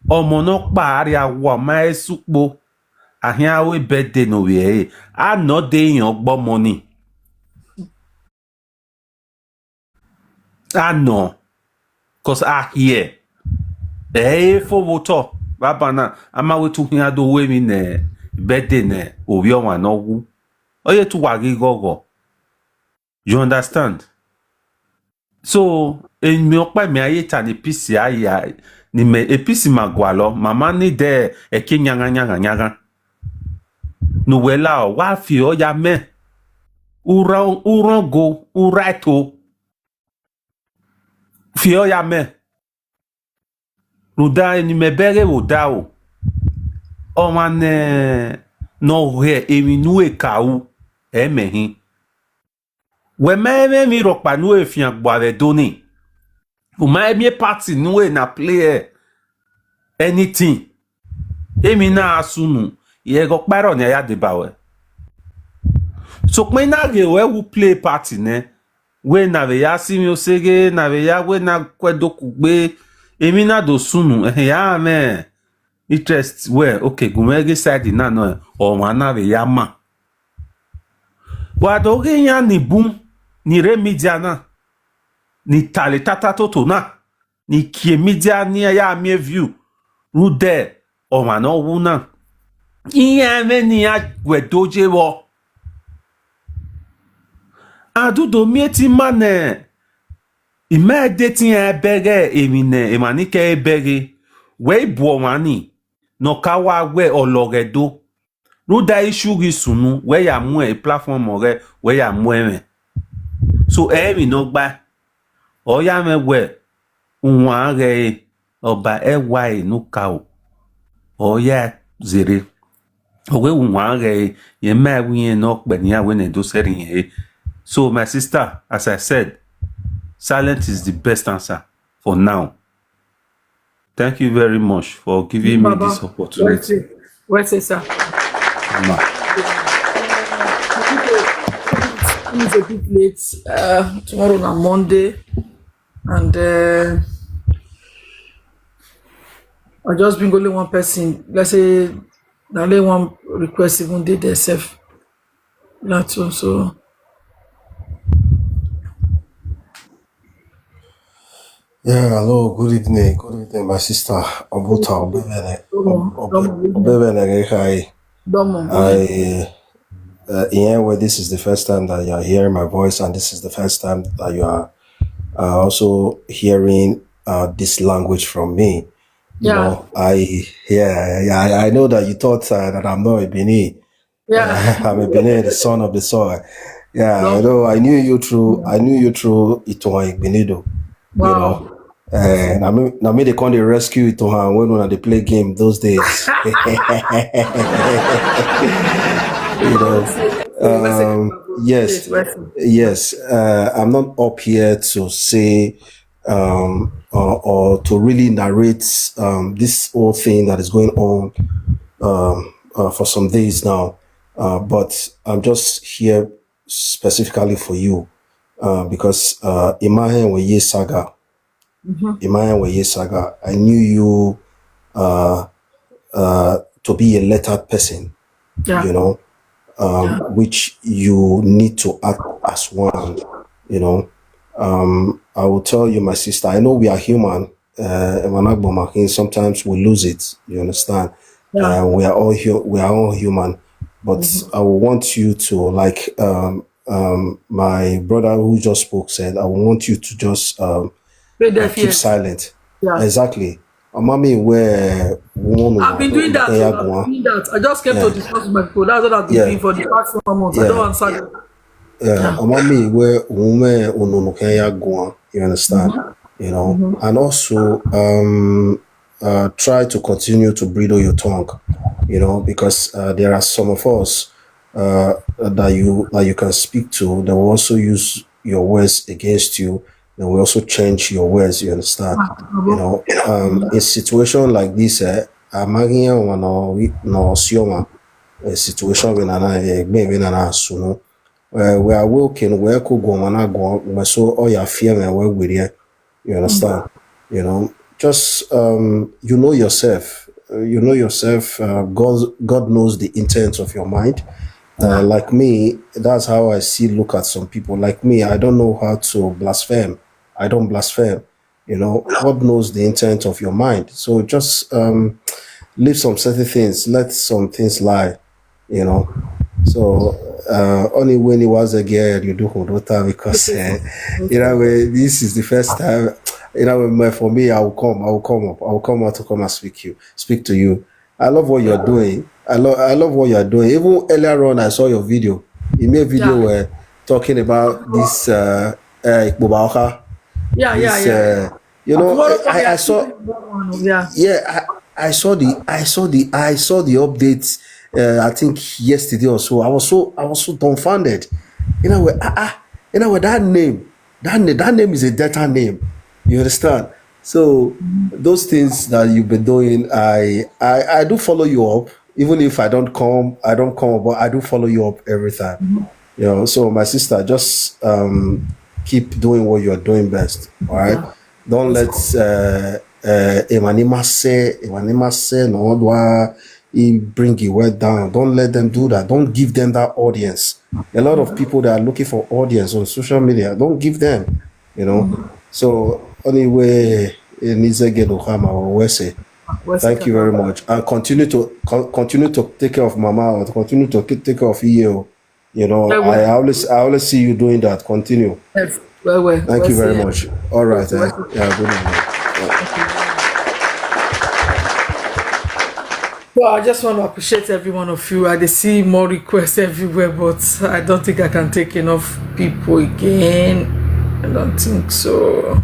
Omo no pari awa ma esukpo. Ahia we birthday no we. I no dey in ogbo money. I know. Cause I hear. For voto. Baba na. Ama we tu hiya do we mi ne. Birthday ne. Obi o no wu. Oye tu wagi gogo. You understand? So, en mi okpa mi ayeta ni pisi aya. Ni me episi magwalo. Mama ni de. Eke nyanga. No wela o. Wa fi o ya me. Urango. Uraito. Fi o ya me. Ruda ni me bere o da o. O man no re emi nu e ka u. Mehin. We mi rokpa nu e fi agbo doni. O ma mi party nu e na play anything. Emi na asunu. Ye rokpa ro ni ya de ba we. So kwen na ge we wu play party ne. We na ve ya si mi osege na ve ya we na kwedo kugbe. Emi na do sunu. Ya me. Interest we okay gumege side na no o wana ve ya ma. Wa do ge ya ni boom ni re media na. Ni tale tata toto na. Ni kie media ni ya mi view. Rude o wana wu na. Iya me ni ya gwedoje wo. Adu do mieti mane. Ime dating ebere emine emanike ebere. We bo wani. No kawa we oloredo. Ruda issue risunu we ya mu e platform ore we ya mu me. So mi no gba. O ya me we unwa re oba ewa no ka o ya zere. O we unwa re ye ma wi no pe ni awe ne do seri he. So my sister, as I said, silence is the best answer for now. Thank you very much for giving me this opportunity. Where's it, sir? It's a bit late. Tomorrow on Monday, and I just bring only one person. Let's say only one request even did themselves. That's also. Yeah, hello, good evening, my sister. Obota Obebene, hi. Well, this is the first time that you are hearing my voice, and this is the first time that you are also hearing this language from me. You know, I know that you thought that I'm not a Bini. Yeah, I'm a Bini, the son of the soil. Yeah, I knew you through Itoa Igbinido. Wow. You know. I made a kind of rescue it to her when they play game those days. You know, yes. I'm not up here to say or to really narrate this whole thing that is going on for some days now. But I'm just here specifically for you because Imahe Weye Saga. Saga, I knew you to be a lettered person, you know, which you need to act as one, you know. I will tell you, my sister, I know we are human, sometimes we lose it, you understand? We are all human, but I will want you to, like my brother who just spoke said, I will want you to just keep silent. Yeah. Exactly. Mommy, where I've been doing that. I just came to discuss my people. That's what I've been doing for the past 4 months. I don't answer. Mommy, where you understand? You know, and also try to continue to bridle your tongue, you know, because there are some of us that you can speak to that will also use your words against you. Then we also change your words, you understand? You know, in situation like this, I'm no sioma a situation when I suno we are working, we so all your fear and work with you, you understand? You know, just you know yourself. You know yourself. God knows the intent of your mind. Like me, that's how I see look at some people. Like me, I don't know how to blaspheme. I don't blaspheme. You know, God knows the intent of your mind. So just leave some certain things, let some things lie. You know. So only when it was a girl you do Hodota because this is the first time for me I will come up, I will come out to come and speak to you. I love what you're doing. I love what you're doing. Even earlier on I saw your video. You made a video where talking about this Ikbobauka. You know, I saw I saw the updates. I think yesterday or so. I was so dumbfounded. That name is a data name. You understand? So those things that you've been doing, I do follow you up. Even if I don't come up, but I do follow you up every time. You know, so my sister, just keep doing what you're doing best. All right. Don't let Emanima say no he bring you well down. Don't let them do that. Don't give them that audience. A lot of people that are looking for audience on social media, don't give them, you know. So anyway, thank you very much, and continue to take care of Mama, or continue to take care of you. You know, I always see you doing that. Continue. Yes. Thank you very much. All right. Yeah, good night. Well, I just want to appreciate every one of you. I see more requests everywhere, but I don't think I can take enough people again. I don't think so.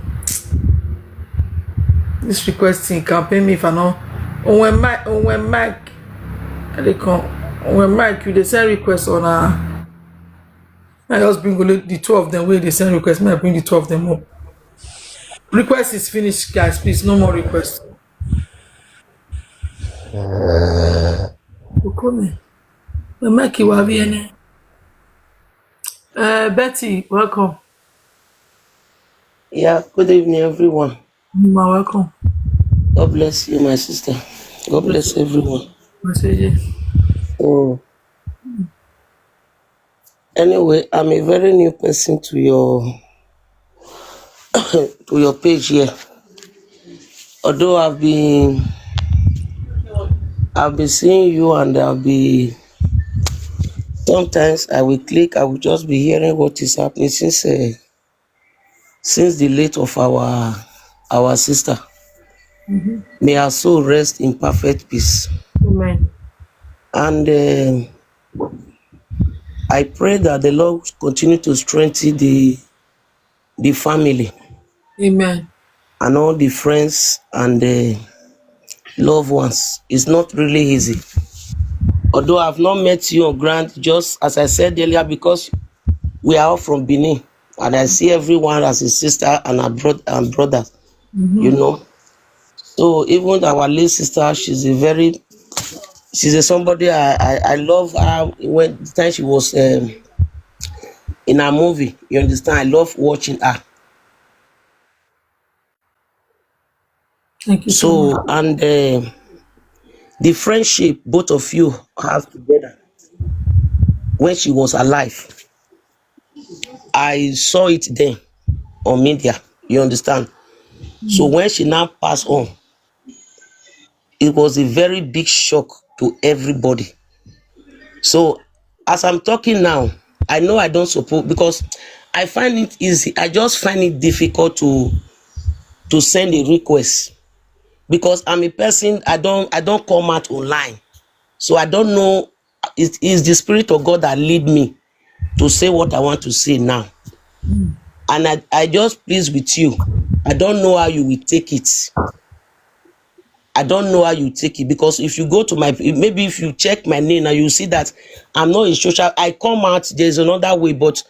This requesting can pay me if I know. When Mike, you send requests on I just bring the two of them where they send requests. I bring the two of them up. Request is finished, guys. Please, no more requests. Betty, welcome. Yeah, good evening, everyone. You are welcome. God bless you, my sister. God bless everyone. So, anyway, I'm a very new person to your to your page here. Although I've been seeing you, and sometimes I will click. I will just be hearing what is happening since the late of our sister. May her soul rest in perfect peace. Amen. And I pray that the Lord continue to strengthen the family. Amen. And all the friends and the loved ones. It's not really easy. Although I've not met you on ground, just as I said earlier, because we are all from Benin, and I see everyone as a sister and a brother, you know. So even our late sister, she's somebody I love her. When the time she was in a movie, you understand, I love watching her. Thank you so much. And the friendship both of you have together when she was alive, I saw it then on media, you understand. So when she now passed on, it was a very big shock to everybody. So as I'm talking now, I know I don't suppose, because I find it easy. I just find it difficult to send a request, because I'm a person, I don't come out online. So I don't know, it is the Spirit of God that lead me to say what I want to say now. And I just please with you. I don't know how you will take it. I don't know how you take it, because if you go to maybe if you check my name now, you see that I'm not a social. I come out, there's another way, but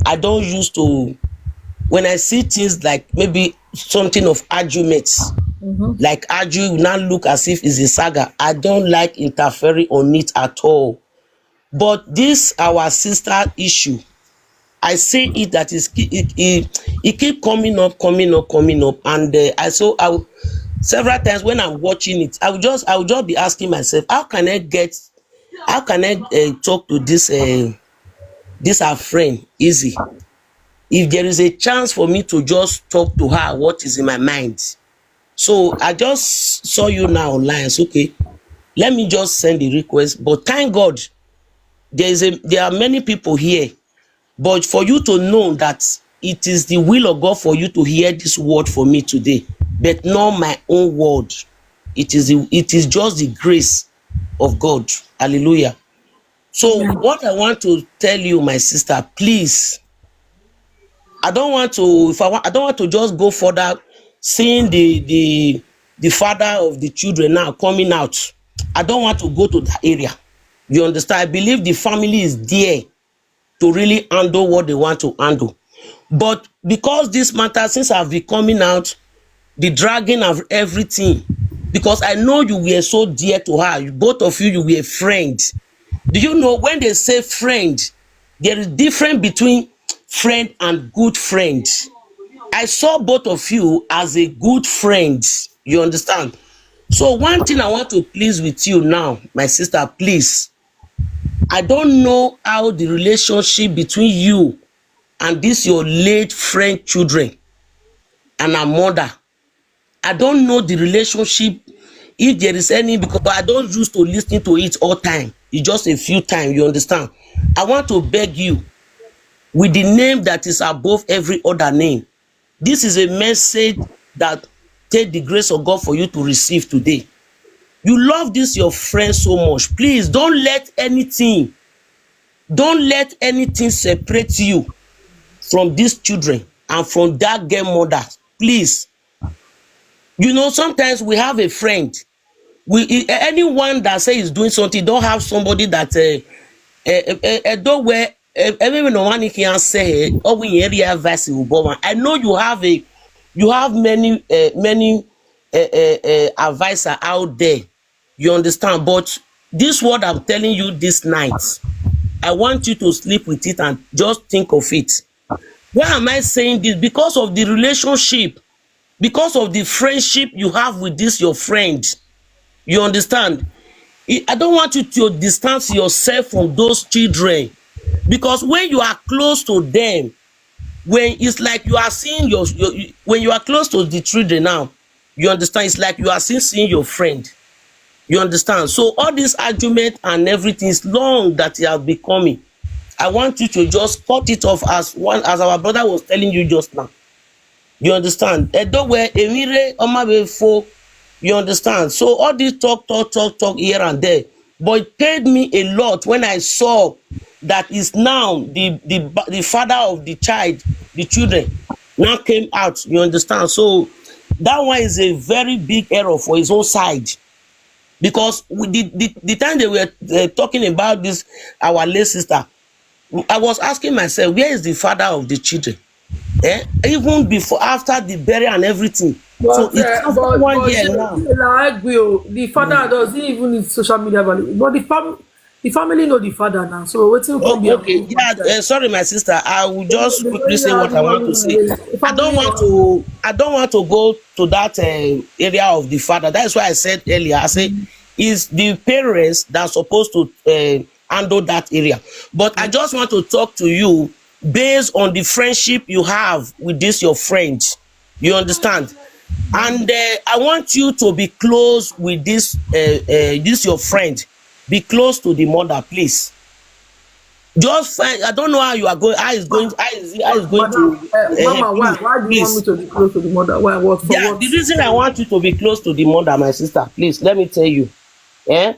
I don't used to. When I see things like maybe something of arguments, like argue, now look as if it's a saga. I don't like interfering on it at all. But this our sister issue, I see it that is it keep coming up, and Several times when I'm watching it, I will just be asking myself, how can I talk to this our friend Izzy, if there is a chance for me to just talk to her what is in my mind. So I just saw you now online. It's okay. Let me just send the request. But thank God, there are many people here. But for you to know that it is the will of God for you to hear this word for me today, but not my own word. It is just the grace of God. Hallelujah. So Amen. what I want to tell you, my sister, please, I don't want to, I don't want to just go further, seeing the father of the children now coming out. I don't want to go to that area. You understand? I believe the family is there to really handle what they want to handle. But because this matter, since I've been coming out, the dragging of everything, because I know you were so dear to her, both of you were friends. Do you know when they say friend, there is difference between friend and good friend. I saw both of you as a good friend. You understand? So one thing I want to please with you now, my sister, please. I don't know how the relationship between you and this your late friend children and her mother. I don't know the relationship, if there is any, because I don't used to listen to it all time. It's just a few times, you understand? I want to beg you, with the name that is above every other name. This is a message that take the grace of God for you to receive today. You love this your friend so much. Please don't let anything separate you from these children and from that girl mother. Please. You know, sometimes we have a friend. Anyone that say is doing something don't have somebody that don't where everyone no one can say or we area advice. I know you have many advisor out there. You understand? But this word I'm telling you this night, I want you to sleep with it and just think of it. Why am I saying this? Because of the relationship, because of the friendship you have with this your friend. You understand? I don't want you to distance yourself from those children, because when you are close to them, when it's like you are seeing when you are close to the children now, you understand, it's like you are seeing your friend. You understand? So all this argument and everything is long that you have becoming. I want you to just cut it off, as our brother was telling you just now. You understand? You understand? So all this talk here and there, but it paid me a lot when I saw that is now the father of the child, the children, now came out. You understand? So that one is a very big error for his own side, because the time they were talking about this, our late sister, I was asking myself, where is the father of the children? Even before, after the burial and everything. So But it's after 1 year now. I agree. The father doesn't even need social media value. But the family know the father now. So wetin come be Oh, okay. above Yeah. that? Sorry, my sister. I will They just quickly already say have what the I want money to now. say. The family know. I don't want to go to that area of the father. That's why I said earlier. I say is the parents that are supposed to handle that area. But I just want to talk to you based on the friendship you have with this your friend. You understand? And I want you to be close with this your friend. Be close to the mother, please. Just find, I don't know how you are going, how is going Madam, to Mama, why? please, Why do you want me please. to be close to the mother? Why? What? For Yeah, what? the reason I want you to be close to the mother, my sister, please let me tell you. Eh?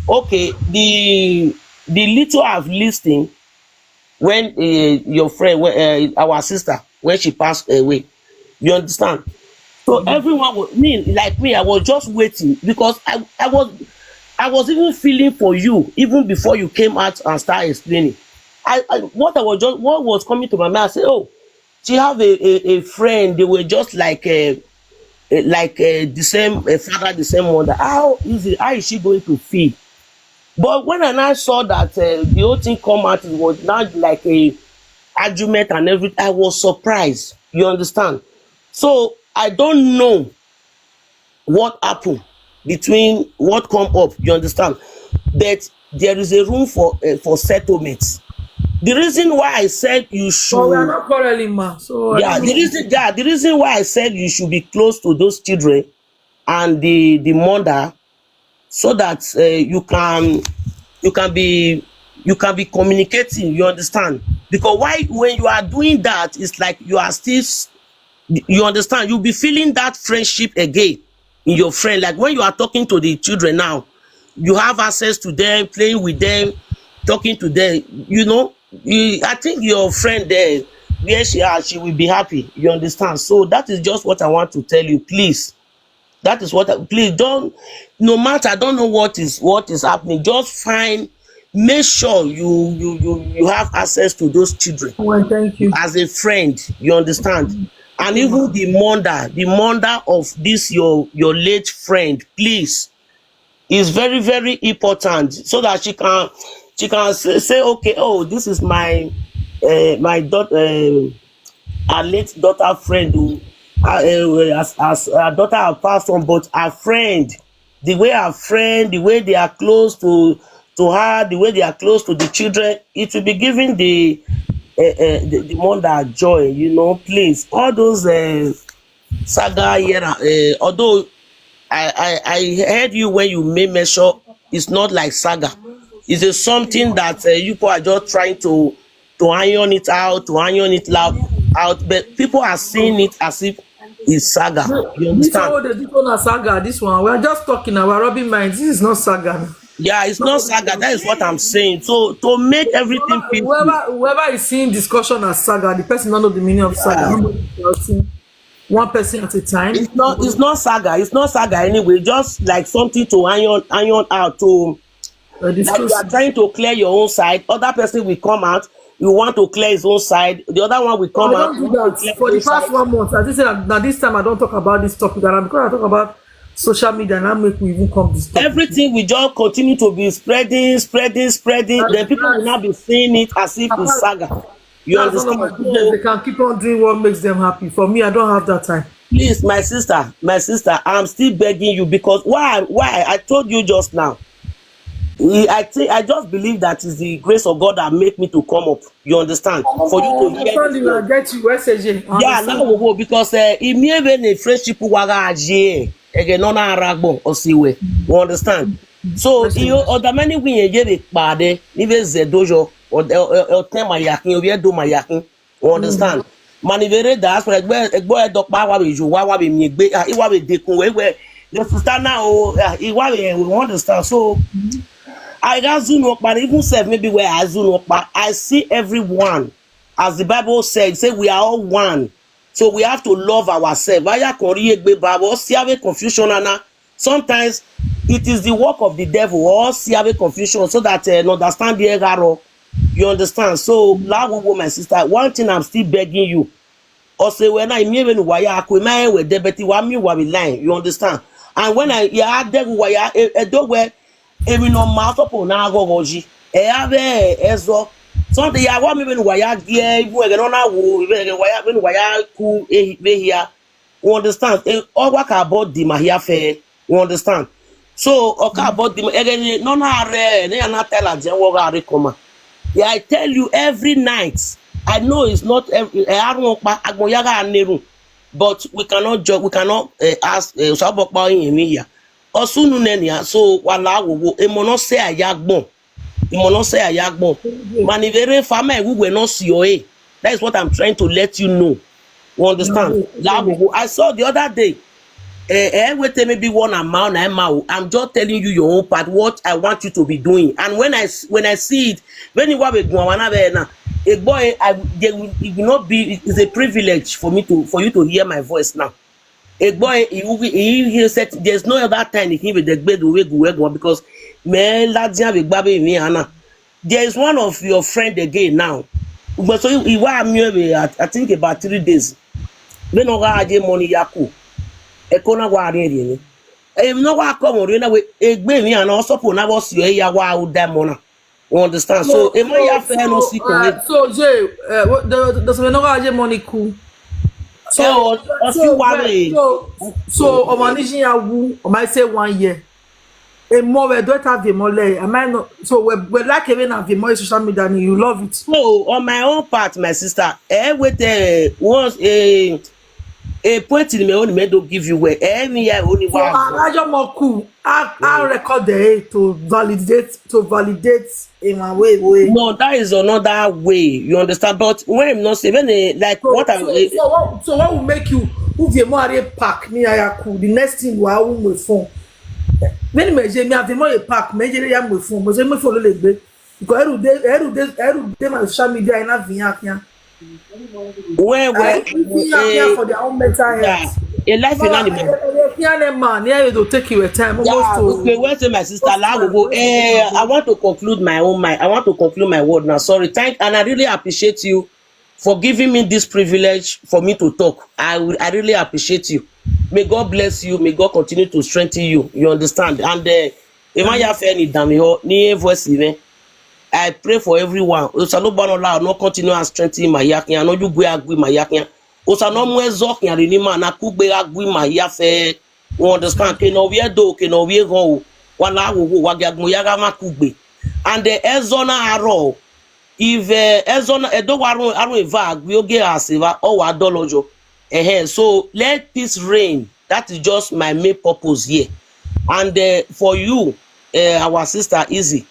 Okay, the little I've listened when your friend, our sister, when she passed away, you understand? So everyone was me, I was just waiting, because I was even feeling for you even before you came out and started explaining. What was coming to my mind, I said, oh, she have a friend, they were just like the same father, the same mother. How is she going to feel? But when I now saw that the whole thing come out, it was now like a argument and everything, I was surprised. You understand? So I don't know what happened between what come up, you understand? But there is a room for settlements. The reason why I said you But we are should, not quarreling, ma. So I yeah, don't know. the reason why I said you should be close to those children and the mother, so that you can be communicating, you understand? Because why, when you are doing that, it's like you are still, you understand, you'll be feeling that friendship again in your friend. Like when you are talking to the children now, you have access to them, playing with them, talking to them, you know. I think your friend there, where she will be happy, you understand? So that is just what I want to tell you. Please, that is what please don't, no matter, I don't know what is happening, just find, make sure you have access to those children Well, thank you. as a friend, you understand? And Yeah, even ma. the mother of this your late friend, please, is very, very important, so that she can say, okay, oh, this is my my daughter, her late daughter friend who, as her daughter have passed on, but her friend, the way her friend, the way they are close to her, the way they are close to the children, it will be giving the mother joy, you know. Please, all those saga here, although I heard you when you made mention, it's not like saga. It's a something that you people are just trying to iron it out, to iron it out, but people are seeing it as if it's saga. You This one, understand? this one is saga. This one, we are just talking about rubbing minds. This is not saga. Yeah, it's not Nobody saga. That knows. is what I'm saying. So to make everything peaceful. Whoever is seeing discussion as saga, the person don't know the meaning of saga. Yeah. Nobody is discussing one person at a time. It's not saga. It's not saga anyway. Just like something to iron out, to, like you are Discuss. trying to clear your own side, other person will come out, you want to clear his own side, the other one will I come out, don't you do want to that. clear For his the own past side. 1 month, I just said now this time I don't talk about this topic. And because I talk about social media, and I make we even come this topic. Everything will just continue to be spreading, then people will not be seeing it as if it's saga. You That's none of my understand? business. They So can keep on doing what makes them happy. For me, I don't have that time. please, my sister, I'm still begging you, because why I told you just now, I just believe that is the grace of God that make me to come up, you understand, for you I to hear understand this you. I word. get you. SJ. I Yeah, now understand. we go, because imiebe ne friendship waga aje ege no na aragbo osiwe, you understand? So iyo odamani winye be pade ni be zedojo o ten mayakin obi edo mayakin, you understand? Manivere das for egbo edokpa wa be jo wa be mi gbe iwa be dekun we the sister now iwa be we understand. So I got zoom up, but even self maybe where I zoom up, but I see everyone, as the Bible said, say we are all one. So we have to love ourselves. Confusion, sometimes it is the work of the devil, or see confusion, so that understand the error. You understand? So, my sister, one thing I'm still begging you. Also, when I mean when wire akwe with debeti wa mi wa be line, you understand? And when I there wire a dog where every no mouth up on agogoji have ezo something ya wa mi when wire gear even no na wo wire when wire ku here, you understand? All work about the mahia fair, you understand? So okay about the again no na re na tell a je wo ga come. Yeah, I tell you every night. I know it's not every, but we cannot judge, we cannot ask here. Osunu nenia, so wala wo emono se ayagbon. Emono se ayagbon. Manivere fama we were not see your. That is what I'm trying to let you know. You understand? I saw the other day. Wait, maybe one amount, I'm just telling you your own part, what I want you to be doing. And when I see it, when you want a boy, it will not be. It's a privilege for you to hear my voice now. A boy, he said there's no other time he can be the bed because man, there is one of your friend again now. But so I think about 3 days. When I money yaku. Ekona wa ari ni no wa come ori na we egbe mi ana osopo na wo si e ya wa u demona, you understand? So e mo ya fe no si ko so Jay, does we know how money cool? So, a few so, Omaniji Yawu, I might say 1 year. A more we don't have the mole. I might not. So we like even have the more social media and you love it. So on my own part, my sister, with once a point in my own me don't give you where every year only So I just more cool. I record the to validate in my way. No, that is another way. You understand? But when I'm not saying like what I'm So what will make you who the more pack me I cool? The next thing we are with phone. When me je me have the more pack me je ya with phone. Mo say me follow le gbe because every day my social media ina vian. where For their own mental health. a life in animal. Man, yeah, it will take you a time almost to. Okay, where's my sister? I want to conclude my own I want to conclude my word now. Sorry, and I really appreciate you for giving me this privilege for me to talk. I really appreciate you. May God bless you. May God continue to strengthen you. You understand? And I pray for everyone. Osalobanala no continue and strengthen my yakin. I know you go agree my yakin. Osano mwezok ya rinima na kugbe agree my yafe. You understand? Keno we do keno we go. Wala wo wagagmo yaga ma kugbe. And the ezona aro. If ezona edo waru aro eva agree oge aseva o wa dolojo. So let peace reign. That is just my main purpose here. And for you, our sister Izzy,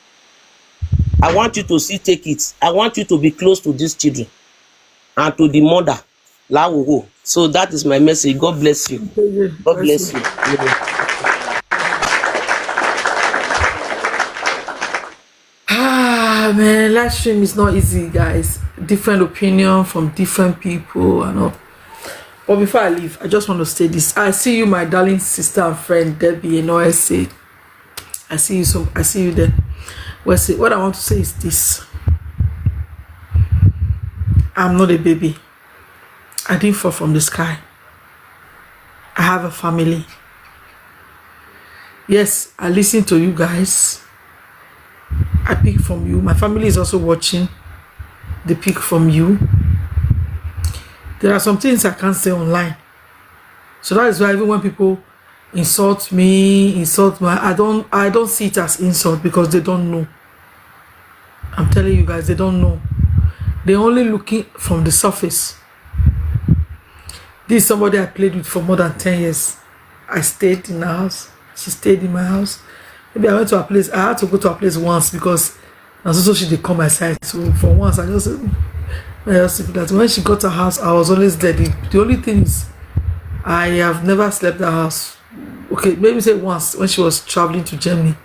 I want you to take it. I want you to be close to these children and to the mother. So that is my message. God bless you. God bless you. Ah man, live stream is not easy, guys. Different opinion from different people and all. But before I leave, I just want to say this. I see you, my darling sister and friend Debbie in OSA. I see you there. What I want to say is this. I'm not a baby. I didn't fall from the sky. I have a family. Yes, I listen to you guys. I pick from you. My family is also watching. They pick from you. There are some things I can't say online. So that is why even when people insult me, I don't see it as insult because they don't know. I'm telling you guys, they don't know. They're only looking from the surface. This is somebody I played with for more than 10 years. I stayed in her house. She stayed in my house. Maybe I went to a place. I had to go to a place once because also she did come my side. So for once, I just that when she got her house, I was always there. The only thing is, I have never slept at her house. Okay, maybe say once when she was traveling to Germany,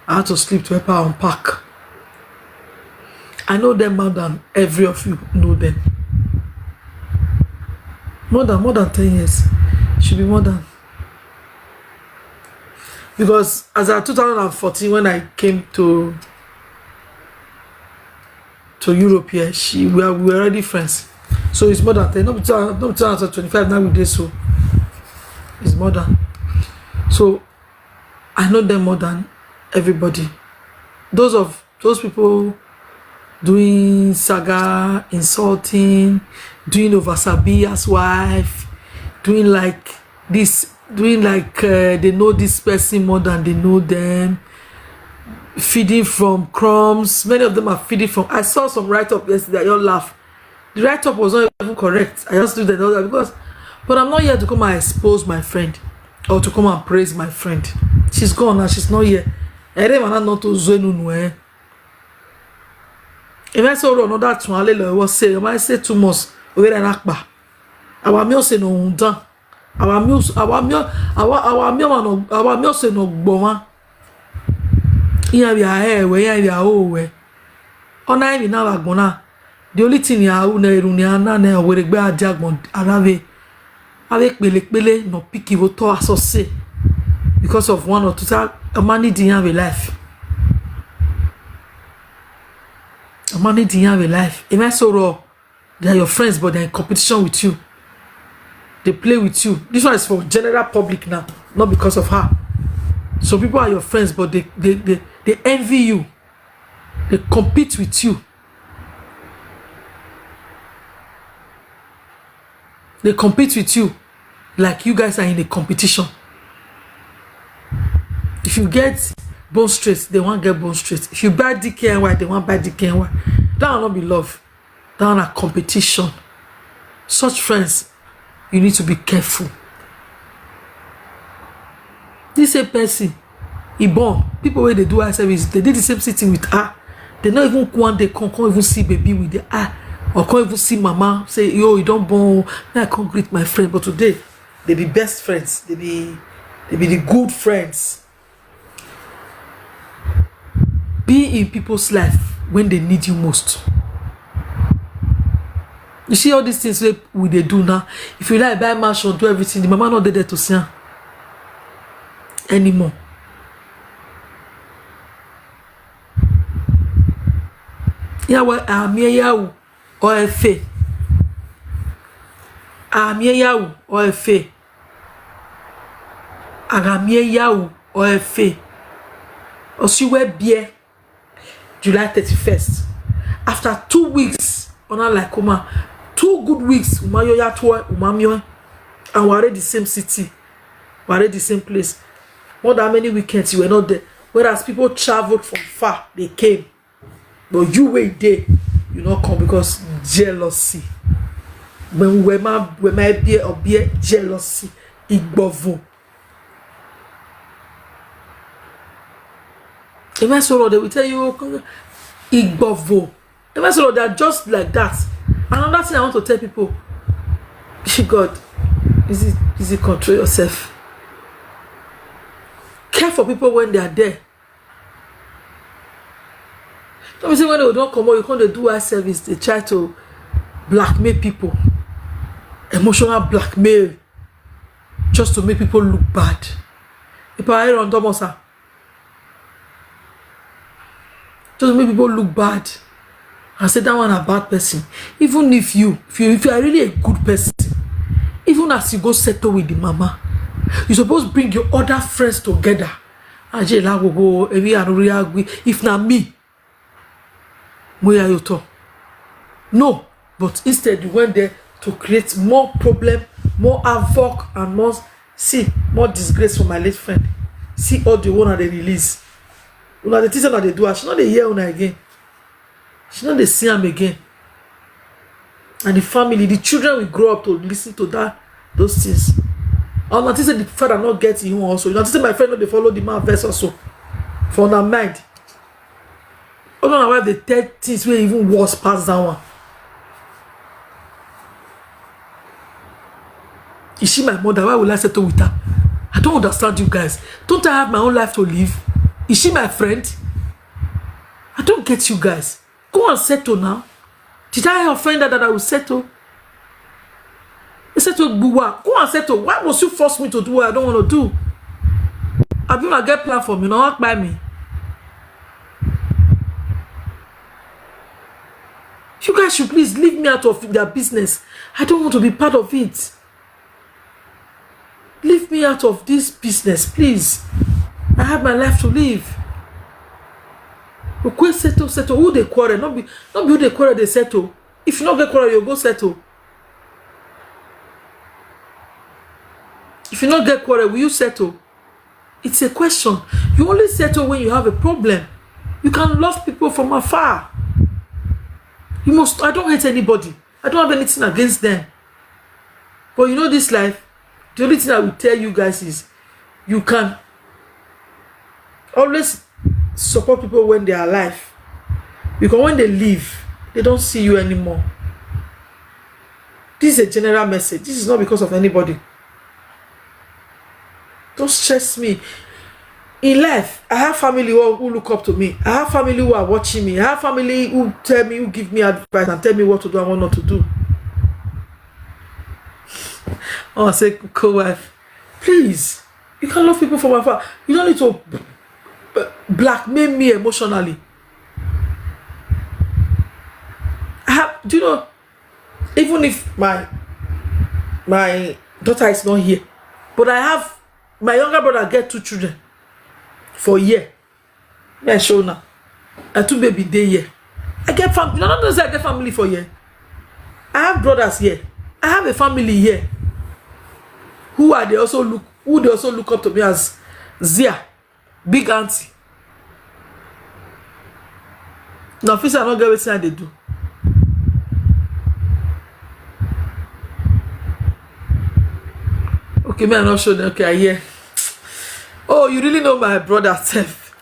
I had to sleep to help her unpack. I know them more than every of you know them. More than 10 years. Should be more than. Because as of 2014, when I came to Europe here, we were already friends. So it's more than 10. Not 2025 now with this, so it's more than. So I know them more than everybody. Those people doing saga, insulting, doing over Sabia's wife, doing like this, they know this person more than they know them, feeding from crumbs. Many of them are feeding from. I saw some write-up yesterday. I all laugh. The write-up was not even correct. I just do that because, but I'm not here to come and expose my friend or to come and praise my friend. She's gone now. She's not here. I don't know to Zenunwe. If I saw another one, was say, I might say 2 months. Over an akba. Our meal say no done. Our meal say no boma. Here we are here, where we are over. On I now agona. The only thing ya una iruniana na we regbe ajagbon arave. Avec bele no piki voto associé because of one or two a man didn't have a life. A man didn't have a life. Am I so raw? They are your friends, but they're in competition with you. They play with you. This one is for general public now, not because of her. So people are your friends, but they envy you. They compete with you. They compete with you like you guys are in a competition. If you get bone straight, they won't get bone straight. If you buy DKNY, they won't buy DKNY. That will not be love. That will not competition. Such friends, you need to be careful. This a person, he born. People where they do eye service, they did the same sitting with her. They not even one day can't even see baby with the eye. Or can't even see mama say, yo, you don't born. Now I can't greet my friend. But today, they be best friends. They be the good friends. Be in people's life when they need you most. You see all these things we they do now. If you like buy mansion, do everything, the mama not there to see her anymore. Yeah, what amiyahu or efe. Amiyahu or efe. Agamiyahu or efe. Osiwe beer July 31st. After 2 weeks, ona like Uma, 2 good weeks, Umayo Yatwa, Umamio, and we're already the same city, we're already the same place. More than many weekends you were not there. Whereas people traveled from far, they came. But you were there, you not come because jealousy. When we might be or be jealousy, igbovo. They will tell you igbovo. They are just like that. Another thing I want to tell people, God, Izzy, control yourself. Care for people when they are there. Don't be saying when they don't come out, you can't do our service. They try to blackmail people, emotional blackmail, just to make people look bad. If I hear on Domosa, just to make people look bad. I say that one a bad person. Even if you are really a good person, even as you go settle with the mama, you supposed to bring your other friends together. If not me, no, but instead you went there to create more problem, more havoc, and more disgrace for my late friend. See all the one that they release. Una the teacher that they do, she not they hear una again. She not they see him again. And the family, the children will grow up to listen to those things. And until say the father not get him also. Until say my friend not they follow the man verse also. For their mind. I don't know why they tell things where even worse past that one. Is she my mother? Why will I settle with her? I don't understand you guys. Don't I have my own life to live? Is she my friend? I don't get you guys. Go and settle now. Did I offend her that I will settle? I settle Buwa. Go and settle. Why must you force me to do what I don't want to do? I do not get plan for me. Not by me. You guys should please leave me out of their business. I don't want to be part of it. Leave me out of this business, please. I have my life to live. Okay, settle. Who they quarrel? Not be who they quarrel, they settle. If you not get quarrel, you go settle. If you not get quarrel, will you settle? It's a question. You only settle when you have a problem. You can love people from afar. You must. I don't hate anybody. I don't have anything against them. But you know this life, the only thing I will tell you guys is you can always support people when they are alive. Because when they leave, they don't see you anymore. This is a general message. This is not because of anybody. Don't stress me. In life, I have family who look up to me. I have family who are watching me. I have family who tell me, who give me advice and tell me what to do and what not to do. Oh, I say, co-wife, please, you can love people from afar. You don't need to blackmail me emotionally. Do you know, even if my daughter is not here, but I have my younger brother get 2 children for a year. I show now. And 2 baby day here. I get family. No, say I get family for a year. I have brothers here. I have a family here who they also look up to me as Zia, big auntie. Now, first I don't get what they do. Okay, me I'm not sure. Okay, I hear. Oh, you really know my brother self.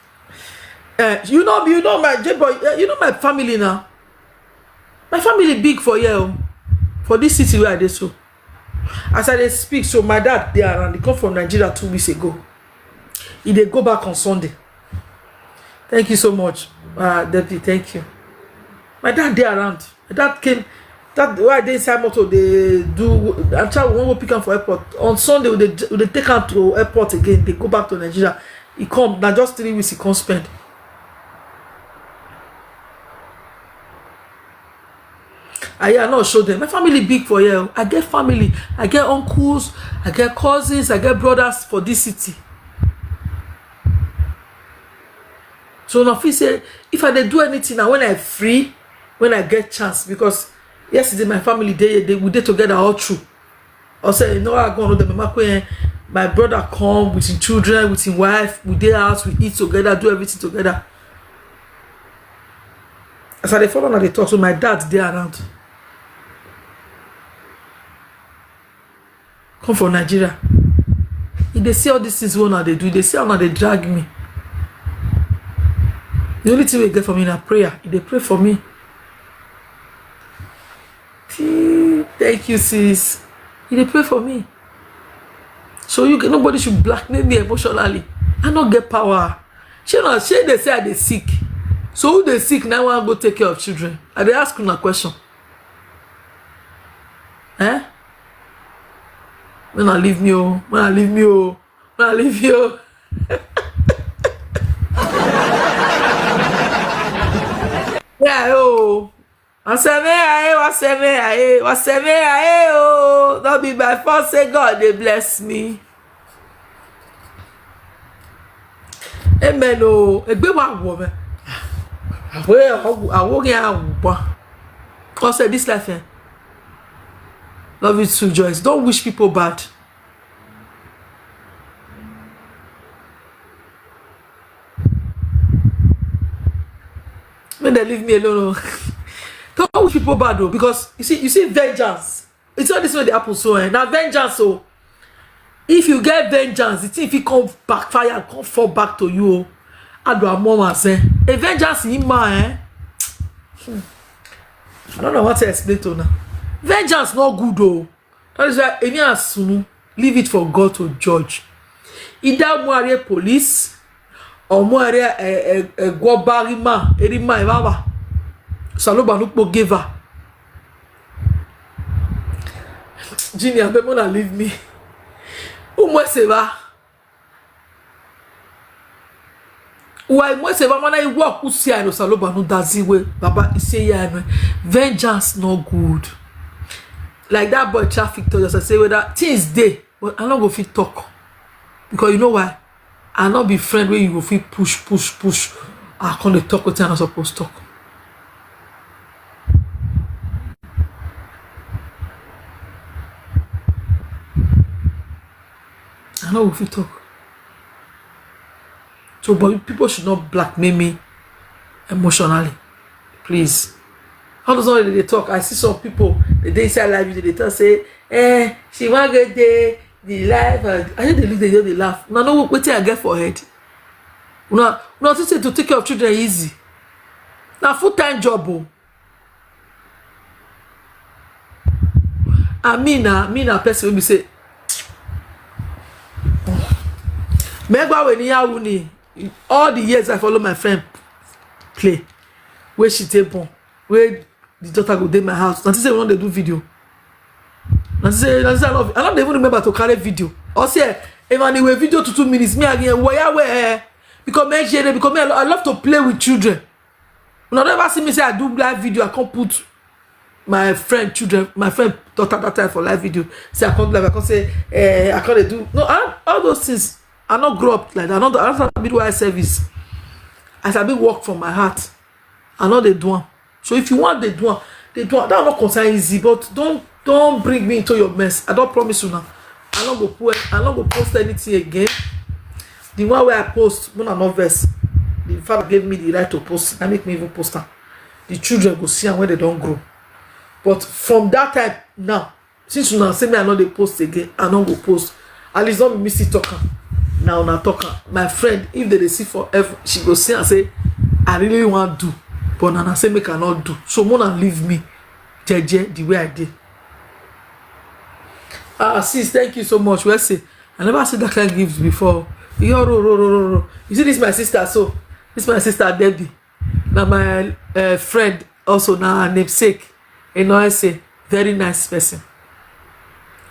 You know my J-boy. You know my family now. My family big for you, for this city where I did so. As I speak, so my dad they around. They come from Nigeria 2 weeks ago. He they go back on Sunday. Thank you so much, Deputy. Thank you. My dad they around. My dad came. That why they inside motor they do. I'm trying to go pick him for airport on Sunday. They take him to airport again. They go back to Nigeria. He come now just 3 weeks. He can't spend. I not show them. My family big for you. I get family. I get uncles. I get cousins. I get brothers for this city. So now if say if I do anything now when I free, when I get chance, because yesterday my family we did together all through. I say, you know, I go on with them. My brother come with his children, with his wife, we did house, we eat together, do everything together. As I follow now they talk, so my dad they around. Come from Nigeria. If they see all these things what they do, they see how they drag me. The only thing we get from me is prayer. If they pray for me. Thank you, sis. If they pray for me. So nobody should blackmail me emotionally. I don't get power. She they say I they sick. So who they sick now want to go take care of children? I they ask you a question. When I leave me, when I leave you. Yeah, oh. What's oh. Don't be by force, say God, they bless me. Amen, oh. A bit one woman. I walk out. Also, this life, love you too, Joyce. Don't wish people bad. When they leave me alone, don't wish people bad though, because you see vengeance. It's not this way they happen so. Now vengeance, so if you get vengeance, it's if it come backfire and come fall back to you. I do a moment say a vengeance in my I don't know what to explain to now. Vengeance not good though. That is why any asunu leave it for God to judge. Either more police or more go barima erima baba. Saloba nukpo giver. Junior, be mona leave me. Umwe seva. Why moi seva mana I walk usi I no saloba no daziwe baba ise ya no. Vengeance no good. Like that boy traffic to just say whether things day, but I not go fit talk. Because you know why? I not be friend where you go fit push. I can't talk with you, I'm not supposed to talk. I know if you talk. So, but people should not blackmail me emotionally. Please. How does all they talk? I see some people, they inside live video, they tell say, she want to get the life. I think they look, they laugh. Now, no, what I get for head. Now, to take care of children easy. Now, full-time job. Oh. And me na person will be say, all the years I follow my friend play, where she take born, where the daughter go dey my house. Nancy say we don't do video. Nancy say I don't even remember to carry video. Or say if I video to 2 minutes, me again where because I love to play with children. You never see me say I do live video. I can't put my friend children, my friend daughter that time for live video. Say I can't live. I can't say I can't do no. All those things. I not grow up like that. I not midwife service. As I be work from my heart. I know they do. So if you want they do. That not concern easy, but don't don't bring me into your mess. I don't promise you now. I don't go post anything again. The one where I post, when I'm not verse, the father gave me the right to post. That make me even post them. The children go see them when they don't grow. But from that time now, since you now say me I know they post again, I don't go post. At least not be missy talker. Now na talker. My friend, if they see forever, she go see and say, I really want to do. But Nana say me cannot do. So Mona leave me, JJ, the way I did. Sis, thank you so much. Well, say, I never said that kind of gifts before. You see, this is my sister, so this is my sister Debbie. Now my friend also now namesake. You know, I say very nice person.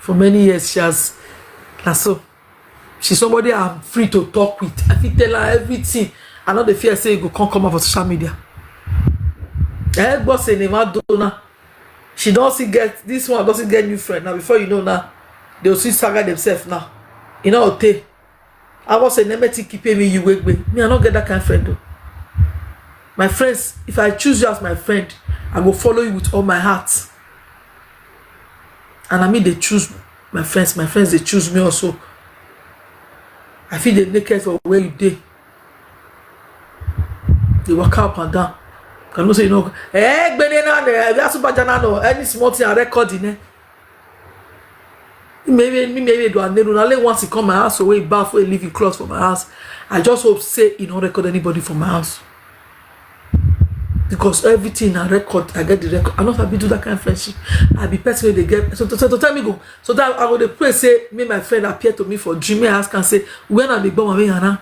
For many years, she has. Now so, she's somebody I'm free to talk with. I fit tell her everything. I know the fear say you go come out for social media. I boss say name Donna. She doesn't get this one. Doesn't get new friend now. Before you know now, they'll see saga themselves now. You know what? I was a never keep me you wake me. I don't get that kind of friend though. My friends, if I choose you as my friend, I will follow you with all my heart. And I mean they choose my friends they choose me also. I feel they naked for where you dey. They walk up and down. Can you say you know? Any small thing I record in it. Maybe do I only once he come my house away bath or leave you clothes for my house. I just hope say you don't record anybody from my house. Because everything I record, I get the record. I know if I be do that kind of friendship, I be person they get. So tell me go. So that I would pray say me my friend appear to me for dream. I ask and say when I be born I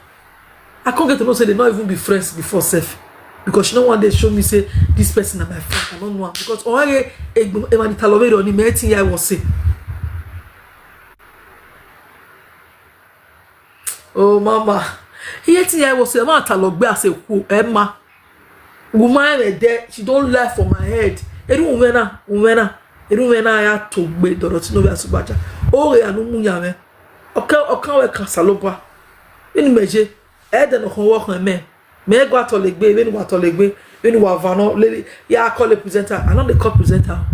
can't get to know say they not even be friends before self. Because she don't want they show me say this person is my friend. I don't know because already a on me thing I was say. Oh mama, here thing I was say I'm talogbe as a who Emma. Woman there, she don't laugh for my head. Woman, I to be Dorothy no Subaja. Oh, I know Munyame. Okay, we can salopa. In measure, Eden of work on me. May go to leg bay, when what to leg bay, when you are Vano, lady, yeah, I call a presenter. I know the call presenter.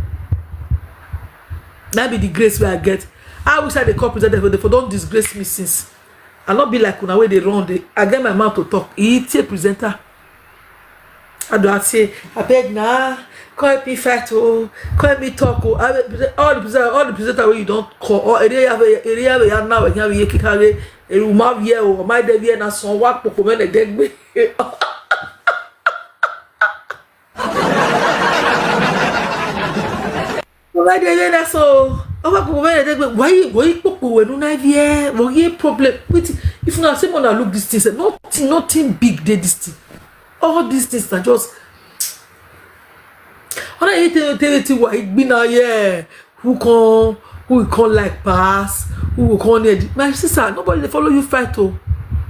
That be the grace where I get. I wish I the call presenter, but they don't disgrace me since. I'll not be like when I way they run. I get my mouth to talk. It's a presenter. I do say, I beg now, call me fat or call me talk or all the presenter where you don't call or area now and have a carry a room of year or my day and some work for when they dead me. Why they so why you when you problem with if not someone look this thing, nothing big they this thing. All these things are just when I tell you what it be now, yeah. Who can like pass, who will call it. My sister, nobody they follow you fight oh.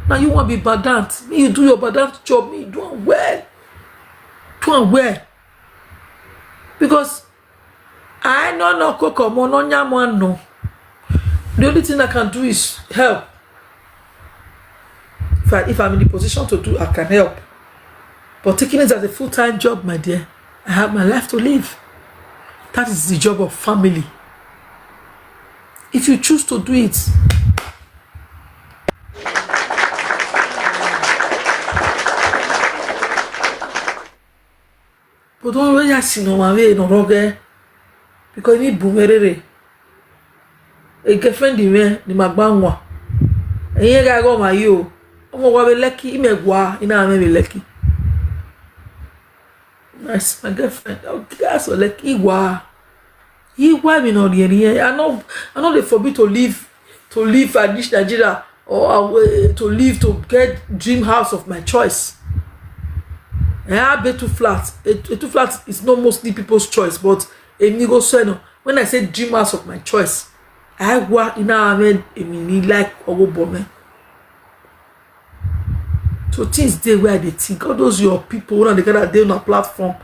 Now you want to be badant. Me, you do your badant job, me, do it well. Do it well. Because I know no coco, no nyam no. The only thing I can do is help. If I'm in the position to do, I can help. But taking it as a full-time job, my dear, I have my life to live. That is the job of family. If you choose to do it, but don't really see no way no roge because you need boomerere. A girlfriend the magbanwa. And you guys go my you. I'm going to be lucky. Imegwa ina me be lucky. Nice, my girlfriend. Oh, that's so like Iwa me no the I know they forbid to leave at this Nigeria or to leave to get dream house of my choice. I have a two flat. A two flat is not mostly people's choice, but a nigo seno. When I say dream house of my choice, I work in a man like ogo bome. So things they where they think all those your people when they gather they on a platform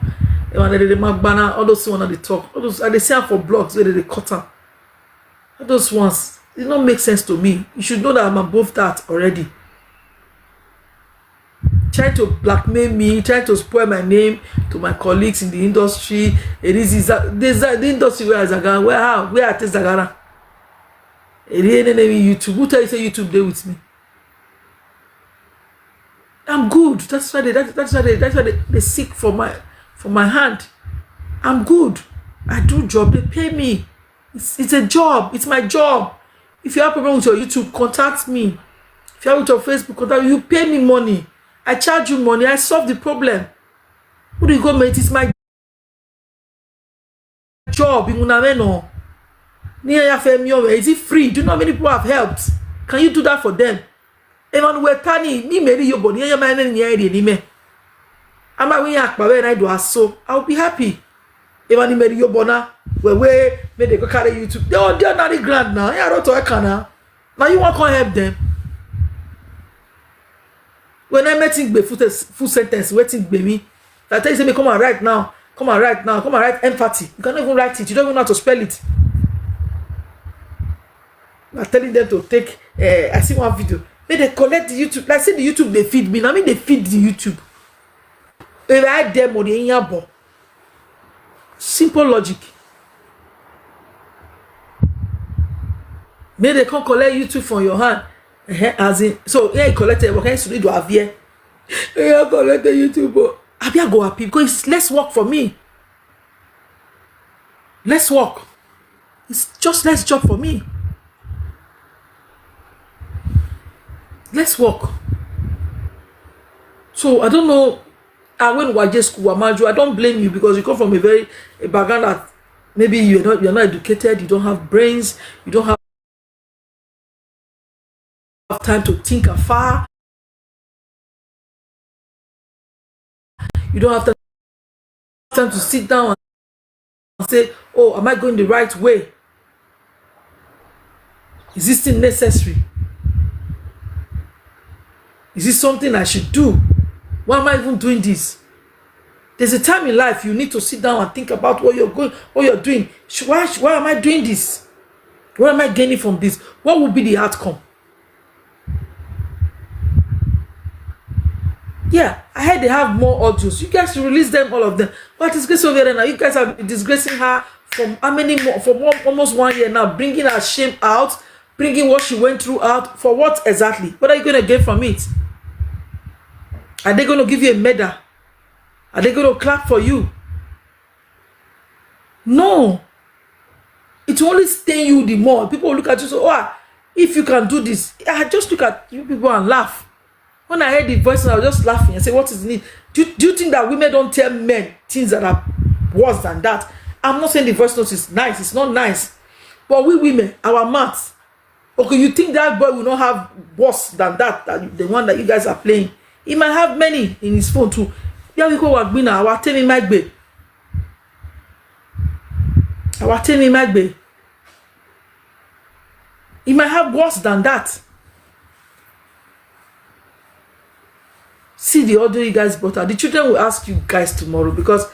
and they make banner all those one they talk all those and they say for blogs where they cut them. All those ones it don't make sense to me. You should know that I'm above that already. trying to blackmail me, trying to spoil my name to my colleagues in the industry. It is the industry where Zagara, where I take Zagara. It ain't YouTube. Who tell you say YouTube there with me? I'm good. That's why they seek for my hand. I'm good. I do job. They pay me. It's a job. It's my job. If you have a problem with your YouTube, contact me. If you have with your Facebook, contact me. You pay me money. I charge you money. I solve the problem. Who do you go, mate? It's my job. Is it free? Do you know how many people have helped? Can you do that for them? Emmanuel Tani, me marry your body. I'm I'll be happy. Emmanuel marry your bona. Where they go carry YouTube. They're not the grand now. I don't talk now. Now you want to help them. When I met him, full sentence, waiting by me. I tell you, say, come on, write now. Come on, write empathy. You can't even write it. You don't even know how to spell it. I'm telling them to take. I see one video. They collect the YouTube. Like say the YouTube they feed me. I mean they feed the YouTube. If I them or the inyabo. Simple logic. May they come collect YouTube from your hand. As in, so yeah, you collect it. Okay, so you do have here. Yeah, collect the YouTube. I be go happy because it's less work for me. Less work. It's just less job for me. Let's work. So I don't know. I went to Waje school, Amaju. I don't blame you because you come from a background that maybe you're not educated, you don't have brains, you don't have time to think afar. You don't have time to sit down and say, oh, am I going the right way? Is this thing necessary? Is this something I should do? Why am I even doing this? There's a time in life you need to sit down and think about what you're doing. Why am I doing this? What am I gaining from this? What will be the outcome? Yeah, I heard they have more audios. You guys should release them, all of them. But it's disgrace over there now. You guys are disgracing her from how many more? For almost 1 year now, bringing her shame out, bringing what she went through out. For what exactly? What are you going to get from it? Are they going to give you a medal? Are they going to clap for you? No. It will only stain you the more. People will look at you and say, oh, if you can do this. I just look at you people and laugh. When I heard the voice, I was just laughing and say, what is the need? Do you think that women don't tell men things that are worse than that? I'm not saying the voice note is nice. It's not nice. But we women, our maths. Okay, you think that boy will not have worse than that, the one that you guys are playing? He might have many in his phone too. Yeah, we go work now. Our tell me my babe. Our tell me my babe. He might have worse than that. See the audio you guys brought out. The children will ask you guys tomorrow because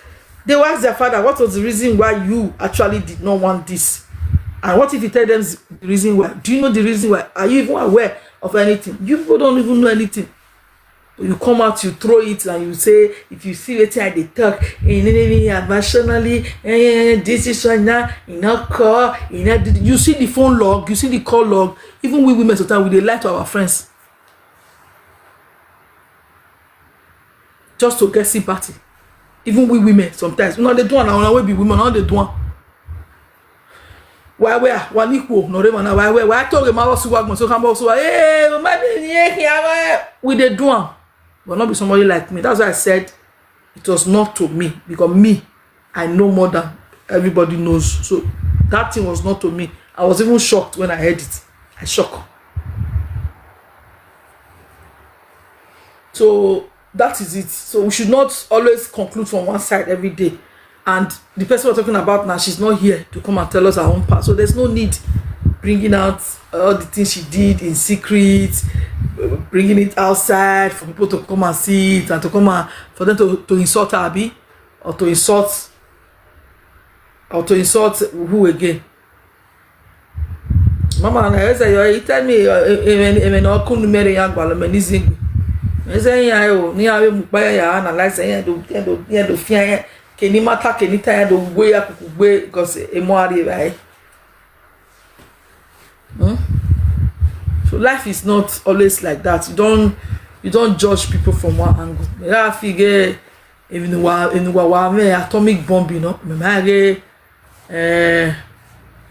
they will ask their father what was the reason why you actually did not want this. And what if you tell them the reason why? Do you know the reason why? Are you even aware of anything? You people don't even know anything. You come out, you throw it, and you say, if you see what they talk, emotionally, this is right now, call, you see the phone log, you see the call log. Even we women sometimes we lie to our friends just to get sympathy. Even we women sometimes, they do one. I will be women, now they do one. Why one equal? No, why I told them I was so come also. Hey, we they do one. But not be somebody like me. That's why I said it was not to me. Because me, I know more than everybody knows. So that thing was not to me. I was even shocked when I heard it. I shocked. So that is it. So we should not always conclude from one side every day. And the person we're talking about now, she's not here to come and tell us her own part. So there's no need bringing out all the things she did in secret, bringing it outside for people to come and see it and to come and for them to insult her, Abby, or to insult who again? Mama, you tell me, Me say ya o ni awe mu pa ya analyze ya do fia ya ke ni mata ke ni ta ya do gbe ya kukugbe because emo ari bai. So life is not always like that. You don't judge people from one angle. Me la figure even wa me atomic bomb, you know. Me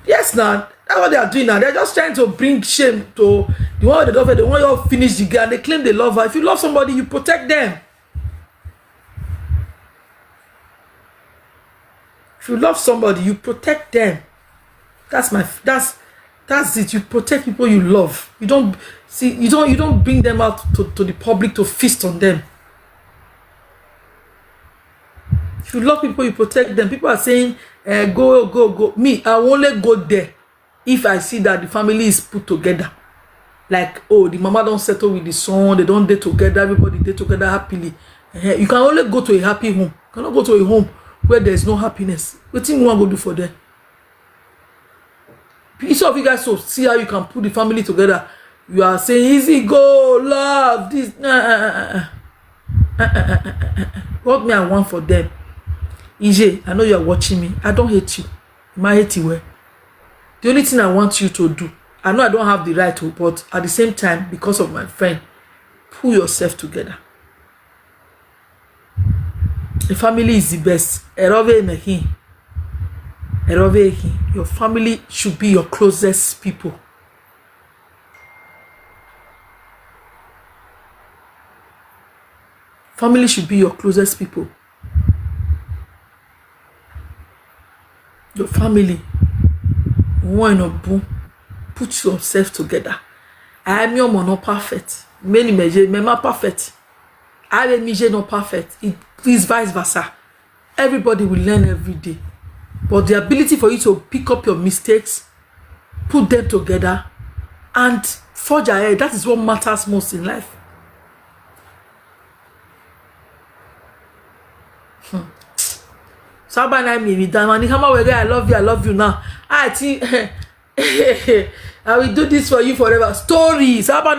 yes now that's what they are doing now. They're just trying to bring shame to the one they love her. They want you to finish the girl. They claim they love her. If you love somebody, you protect them. If you love somebody, you protect them. That's it. You protect people you love. You don't bring them out to the public to feast on them. If you love people, you protect them. People are saying, go. Me, I will only go there if I see that the family is put together. Like, oh, the mama don't settle with the son, they don't date together, everybody date together happily. You can only go to a happy home. You cannot go to a home where there's no happiness. What thing you want to go do for them? Each of you guys so see how you can put the family together. You are saying, Izzy, go, love, this. What me I want for them? Izzy, I know you are watching me. I don't hate you. I hate you. The only thing I want you to do, I know I don't have the right to, but at the same time, because of my friend, pull yourself together. The family is the best. Your family should be your closest people. Family should be your closest people. Your family. Put yourself together. I am your not perfect. Many measures, not perfect. I am not perfect. It is vice versa. Everybody will learn every day. But the ability for you to pick up your mistakes, put them together, and forge ahead, that is what matters most in life. So I love you now. I think I will do this for you forever. Stories. But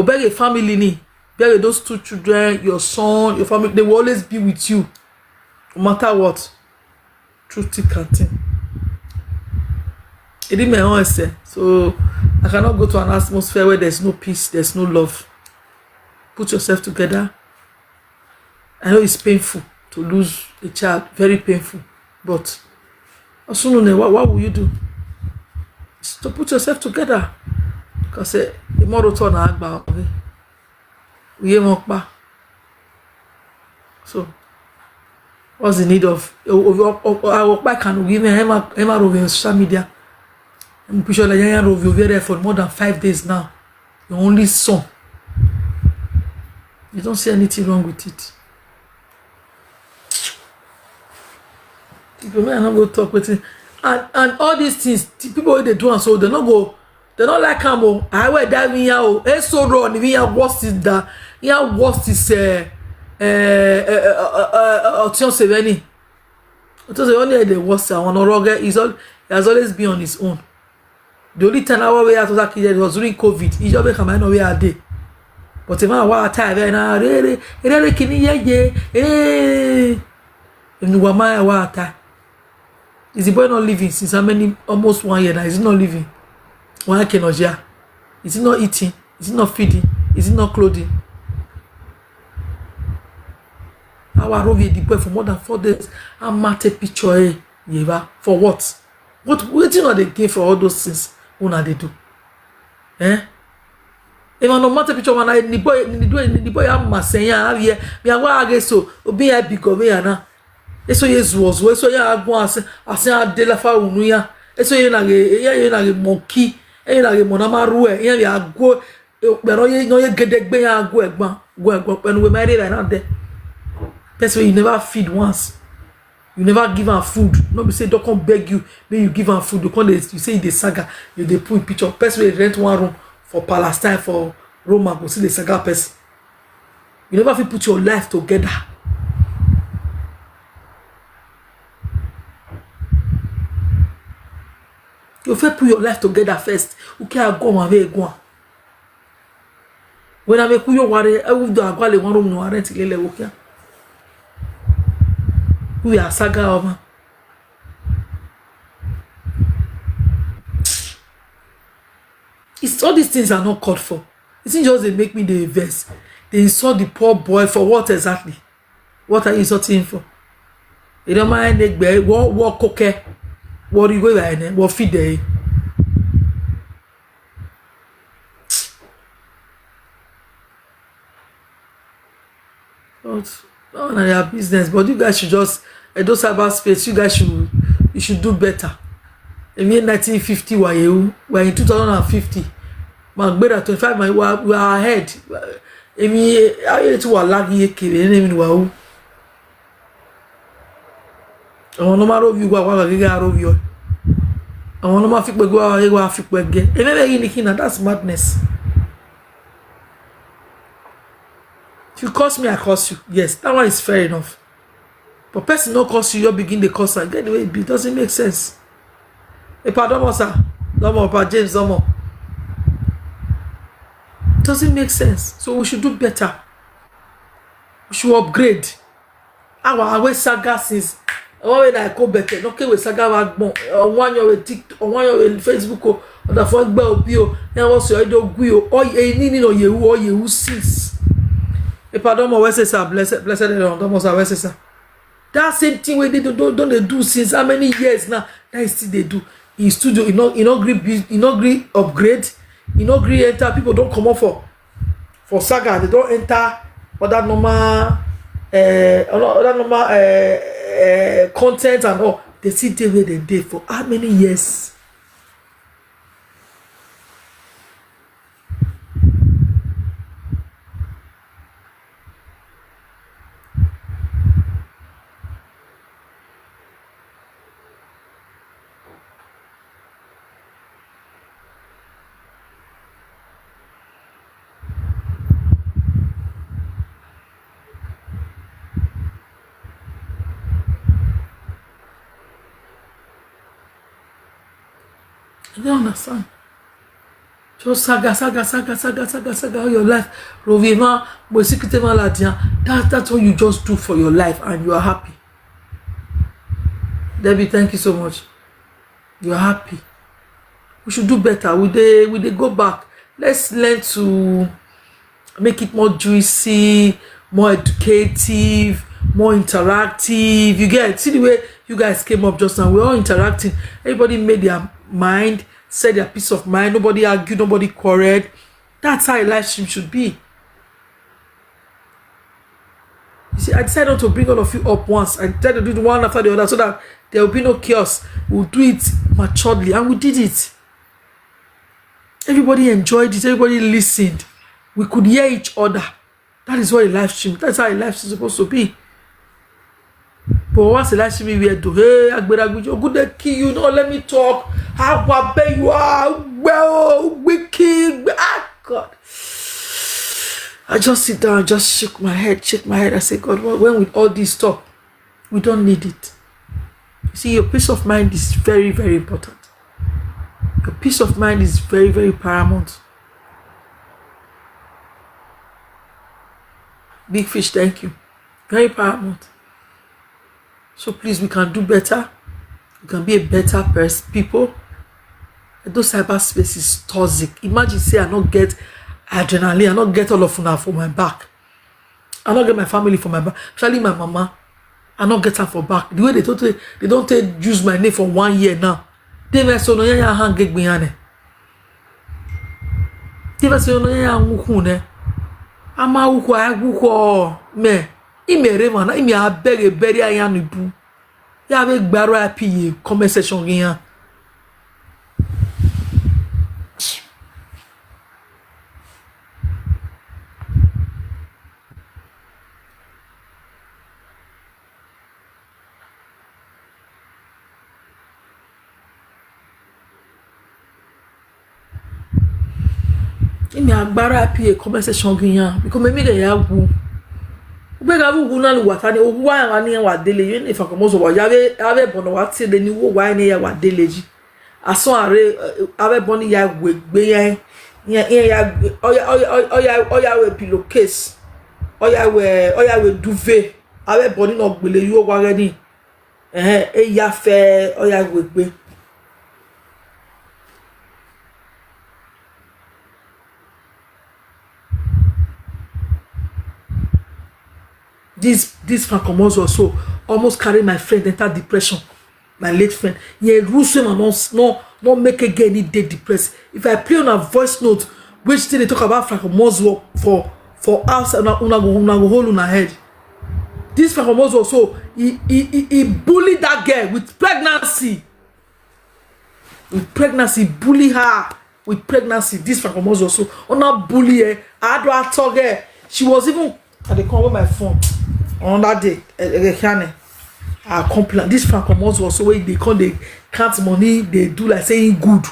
beg a family, beg those two children, your son, your family, they will always be with you, no matter what. Through thick and thin. It is my own say. So I cannot go to an atmosphere where there's no peace, there's no love. Put yourself together. I know it's painful to lose a child, very painful. But what will you do? It's to put yourself together. Because the more turn about so what's the need of I work back and give me over social media. I'm pretty sure that you're there for more than 5 days now. Your only son. You don't see anything wrong with it. People may not go talk with it. And all these things, people they do and so they don't like camo. I wear that me out. It's so wrong. We have worst is that. Yeah, worst is Seveni. Only the worst one or he has always been on his own. The only time I was that kid was during COVID. He just became no way a day. But if I was tired, now really is the boy not living since how many almost 1 year now? Is he not living? Why cannot yeah? Is he not eating? Is he not feeding? Is he not clothing? Our Rovi the boy for more than 4 days. I'm not a picture for what? What you know they gain for all those things? What are they do? If I no matter picture when the boy I'm masenya here. Me I want to so obi I big over here now. Eso was so ya go ase de la fa unu ya. Eso ye na ge monkey. Na ge monama ruwe. Ya go pero ye no ye gedegbe ya go egbon. Go when we married right now there. That's why you never feed once. You never give her food. Nobody say don't come beg you. When you give her food, you say the saga. You they put picture. Person will rent one room for Palestine for Roma. Go see the saga person. You never feel put your life together. You feel put your life together first. Okay, I go my way go. when I make you worry, I will do a quality one room no rent lele wokia. We are saga over. It's all these things are not called for. It's not just they make me the verse. They insult the poor boy for what exactly? What are you insulting him for? You don't mind the what cook, what you go by what feed they. But no, their business. But you guys should just those cyberspace. You should do better. In 1950, we're in 2050. Man, better 25. We are ahead. I mean, I to a laggy kid. Wow. I want no matter you go out of you. I want no matter go out again. And then that's madness. If you curse me, I curse you. Yes, that one is fair enough. But person no curse you, you begin the curse and get the way it doesn't make sense. Pardon, sir. No more, Papa James, no more. Doesn't make sense. So we should do better. We should upgrade. Our saga since when I go better. No okay, we saga one year with TikTok, 1 year with Facebook, or the phone bell bio. Then also I don't go. Or any no you since. Pardon, sir. Blessed, sir. That same thing where they don't they do since how many years now? That is still they do. In studio, you know, agree upgrade, agree enter. People don't come up for saga. They don't enter other normal content and all. They see the way they did for how many years. I don't understand. Just saga all your life. Rovima, that's what you just do for your life and you are happy. Debbie, thank you so much. You are happy. We should do better. We they go back. Let's learn to make it more juicy, more educative, more interactive. You get see the way you guys came up just now. We're all interacting. Everybody made their mind, said their peace of mind. Nobody argued, nobody quarreled. That's how a live stream should be. You see, I decided not to bring all of you up once. I tried to do it one after the other so that there will be no chaos. We'll do it maturely, and we did it. Everybody enjoyed it. Everybody listened. We could hear each other. That is what a live stream. That's how a live stream is supposed to be. But once a live stream, we do, hey, Agberagujo, good day, key, you know, let me talk. How bad you are, well, wicked. Ah, God. I just sit down, just shake my head. I say, God, when with all this talk, we don't need it. You see, your peace of mind is very, very important. Your peace of mind is very, very paramount. Big fish, thank you. Very paramount. So please, we can do better. We can be a better people. Those cyberspace is toxic. Imagine say I not get adrenaline, I not get all of una for my back. I not get my family for my back. Especially my mama. I not get her for back. The way they don't use my name for 1 year now. They were so no ya hang behind. They were so no ya ngukune. Ama uko me. Imere mana imi abere beri ayanibu. Ya be gbaro api comment section yan. Imi agbara api comment section yan because me de ya gu. Ubega bu na lu watani ogu wa ni wa dele yin if akomo so wa ave bono wa ti de ni wo wa ni ya wa dele ji aso are ave boni ya gbegbe yen Yeah, oya we pillowcase. Oya we duvet. Awe body no gbele yo wa ready. Ya fe oya we gbe. This Francomoz also almost carry my friend enter depression. My late friend. Yeah, rules him and not make again any day depressed. If I play on a voice note, which thing they talk about Francomoz for us and una go hold on her head. This Francomoz also he bullied that girl with pregnancy. With pregnancy, bully her with pregnancy. This Francomoz also not bully her. I don't talk her. She was even at the corner with my phone on that day. Complain. This Francomoz also where they come, they count money, they do like saying good.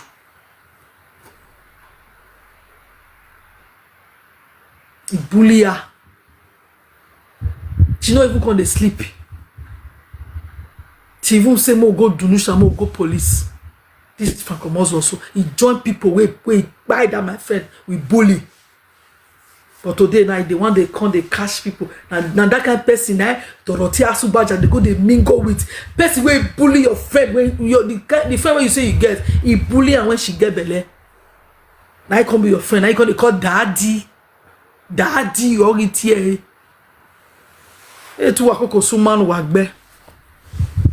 He bully her. She not even come they sleep. She even say more go Dunusha, more go police. This Francomoz also he join people wait buy that my friend we bully. But today night the one they come they catch people. Now that kind of person Dorothy Asubaja they go they mingle with person where bully your friend when the friend when you say you get he bully and when she get belle. Now he come be your friend. Now he come they call daddy or it here. To wakoko suman wagbe.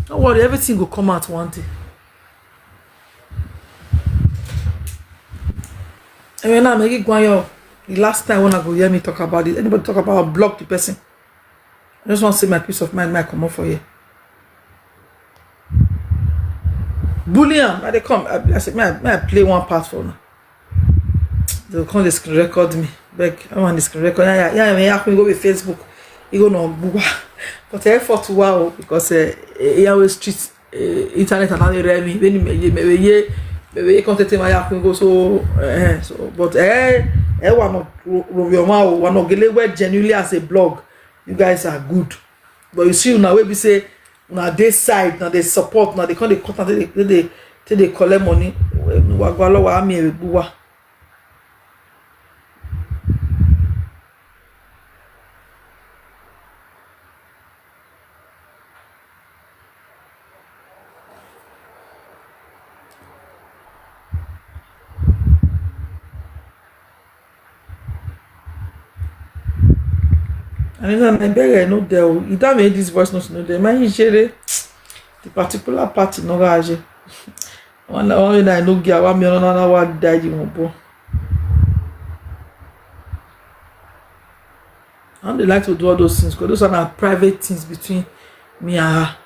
Don't worry, everything will come out one day. And when I make it go on the last time when I go hear me talk about it, anybody talk about block the person. I just want to say my peace of mind might come up for you. Bullying, I they come. I said, may I play one part for now. They'll come the screen record me. Beg, I want the screen record. Yeah, go with Facebook. You go no buwa. But I effort to wow because he always treats internet and other me. When maybe content my go so but one of Gelewe genuinely as a blog. You guys are good. But you see now we be say now they side, now they support, now they can't they cut they collect money. And then I beg I know there. You don't make this voice note no there. Man, the particular party no garage. One I know get one million and one died in one. I don't like to do all those things because those are not private things between me and her.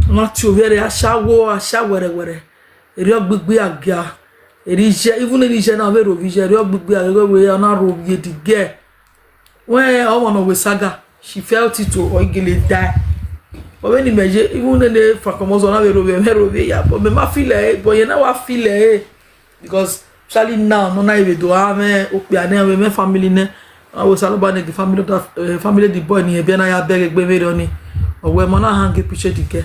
Not you very asha were eri ogbegbe aga eri je even eri je na we rovi eri ogbegbe aga we na rovi the girl when I want to saga she felt it to oigele die but when imagine even the Francomoz na we rovi ya but me ma feel but you know what feel because Charlie now no na even do ame opia na we me family ne I was all about the family the boy ni e be na ya beg egbe me oni or we mo na hang picture the girl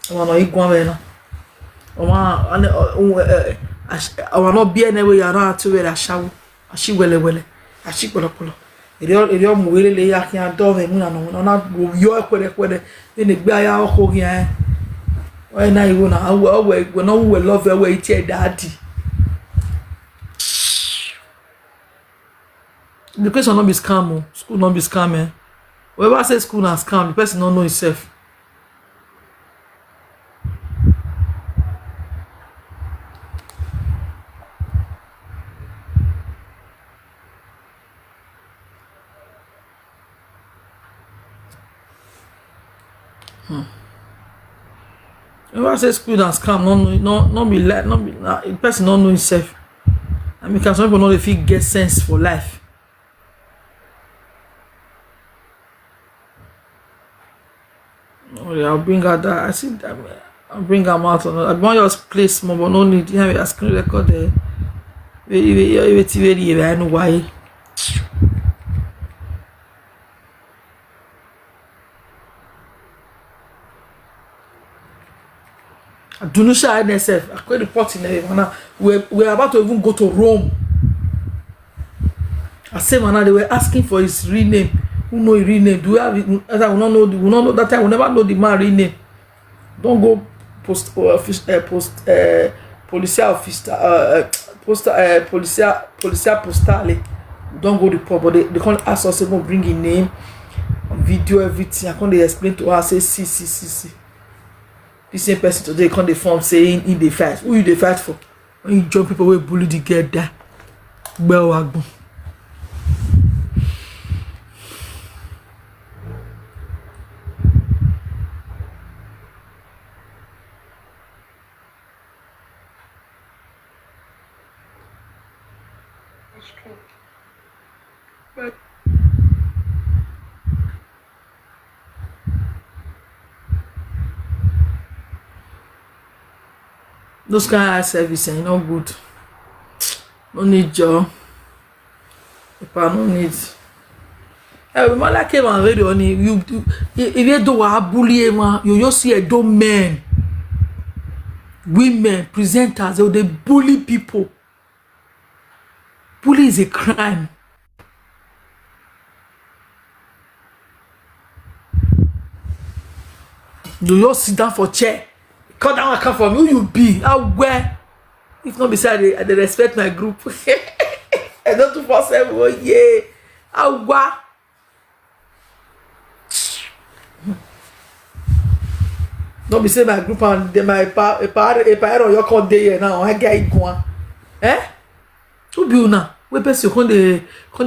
wana igwa wena awa no bia na we yara atu we ashawo ashi wele ashi polopolo eri omu wele le ya kian do me mu na no na go yo ekwere ni gbe aya oko yan we na iwo na we no we love we iti daddy the person no be scam school no be scam whoever say school na scam the person no know himself. If I say school and scam, no be like, no be a person don't know himself. I mean, some people know if he get sense for life. Oh yeah, I'll bring her that. I see that. I'll bring her out. I want just play small, but no need. You have a screen record there. Very, I know why. Dunusha NSF. I quit reporting there. We're about to even go to Rome. I say, man, they were asking for his real name. Who know his real name? Do we have it? I will not know. We will not know that time. We'll never know the man real name. Don't go policia postale. Don't go report, but they can't ask us to bring in name, video, everything. I can't explain to her. Say see. This same person today can't form saying in the fight. Who you the fight for? When you join people will bully the girl there. Well, but those kind of service ain't no good. No need job. If I no need. Man like him and radio on you. If you do a bully man, you just see a dumb men, women, presenters, they bully people. Bully is a crime. You just sit down for chair. Come down and come from who you be. How where? If not beside they respect my group. I don't do for 7. Oh yeah. How where? Don't be say my group and they my pa on your call day now. I get it one. Eh? Who be una? We person when they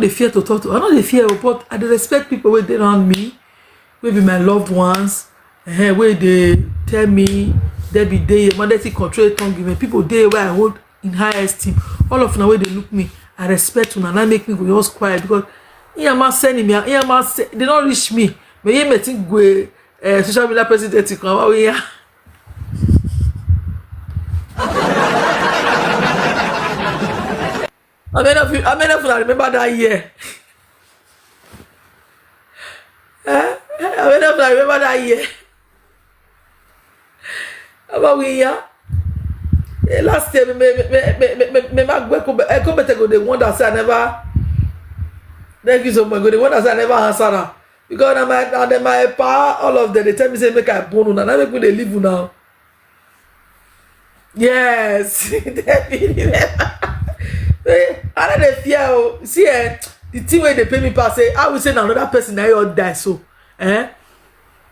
fear to talk to. I know they fear, but I respect people where they around me. Maybe my loved ones. Where they tell me they be there, mandatory control tongue giving people there where I hold in high esteem. All of now where they look me, I respect you and I make me go just quiet because they don't reach me. But you may think go social media president to come out here. I mean, if I remember that year. I mean, if I remember that year. About we here. Last year, me go better go the one that say I never. Thank you so much. Go the one that say I never answer her. Because now my power, all of them, they tell me say make I born now. Now make me they leave now. Yes, definitely. I don't fear. See, the thing where they pay me pass say I will say now another person now you die so.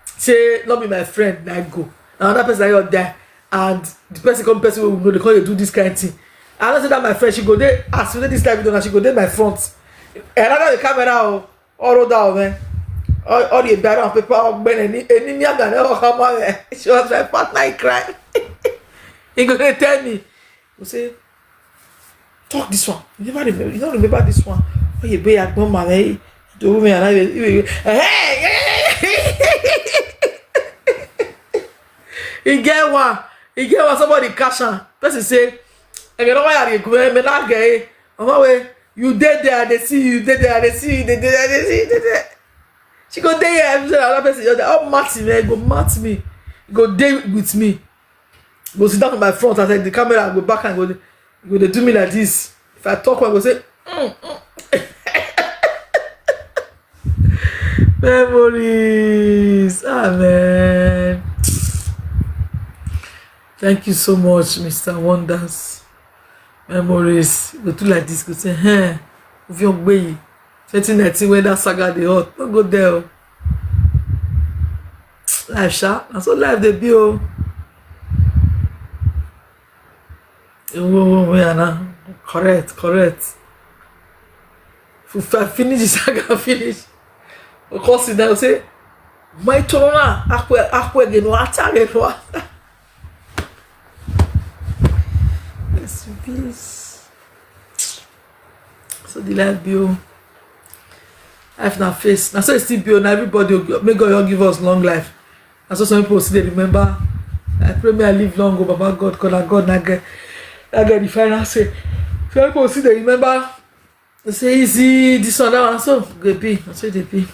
Say not be my friend. Now go. Another person that you die and the person will know they call you do this kind of thing. I don't say that my friend she go there as soon as this live video now she go there my front. Another the camera all roll down man. All the bad on paper when any younger never come out. She was my partner I cry. He go there tell me. He say talk this one. You don't remember this one. Oh you be at mama hey do me and I He get one somebody cash on. Person say, I don't know why I go me not gay. On my way, you dead there, they see you, dead there, they see you, they see you. She go there, another person, oh match me, go match me. Go there with me. Go sit down on my front and take the camera and go back and go they do me like this. If I talk, I go say, memories. Amen. Thank you so much, Mr. Wonders. Memories. Go do like this. Go say, if you're way 2019 when that saga they hot, don't go there. Life sha. And so life they be oh. Now. Correct. If I finish the saga, finish. Of course, they will say, my tona, akwe again, what again, peace. So the life bio. Life na face. Now so it's still bio. Now everybody may God give us long life. And so some people still remember. I pray may I live long. Oh, Baba God, God na get the final say. Some people still remember. They say Izzy, this one, that one. So go be. I say they be.